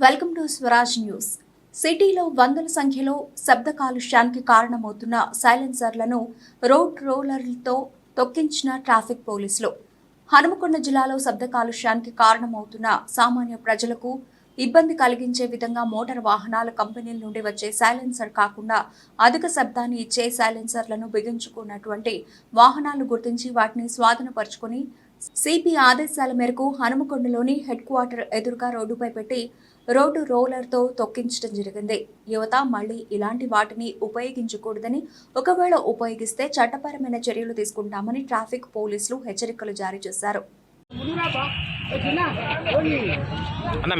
Welcome to Swaraj news. సిటీలో వందల సంఖ్యలో శబ్ద కాలుష్యానికి కారణమవుతున్న సైలెన్సర్లను రోడ్ రోలర్లతో తొక్కించిన ట్రాఫిక్ పోలీసులు. హనుమకొండ జిల్లాలో శబ్ద కాలుష్యానికి కారణమవుతున్న సామాన్య ప్రజలకు ఇబ్బంది కలిగించే విధంగా మోటార్ వాహనాల కంపెనీల నుండి వచ్చే సైలెన్సర్ కాకుండా అధిక శబ్దాన్ని ఇచ్చే సైలెన్సర్లను బిగించుకున్నటువంటి వాహనాలను గుర్తించి వాటిని స్వాధీనపరుచుకుని సిపి ఆదేశాల మేరకు హనుమకొండలోని హెడ్ క్వార్టర్ ఎదురుగా రోడ్డుపై పెట్టి రోడ్డు రోలర్తో తొక్కించడం జరిగింది. యువత మళ్లీ ఇలాంటి వాటిని ఉపయోగించకూడదని, ఒకవేళ ఉపయోగిస్తే చట్టపరమైన చర్యలు తీసుకుంటామని ట్రాఫిక్ పోలీసులు హెచ్చరికలు జారీ చేశారు. అన్న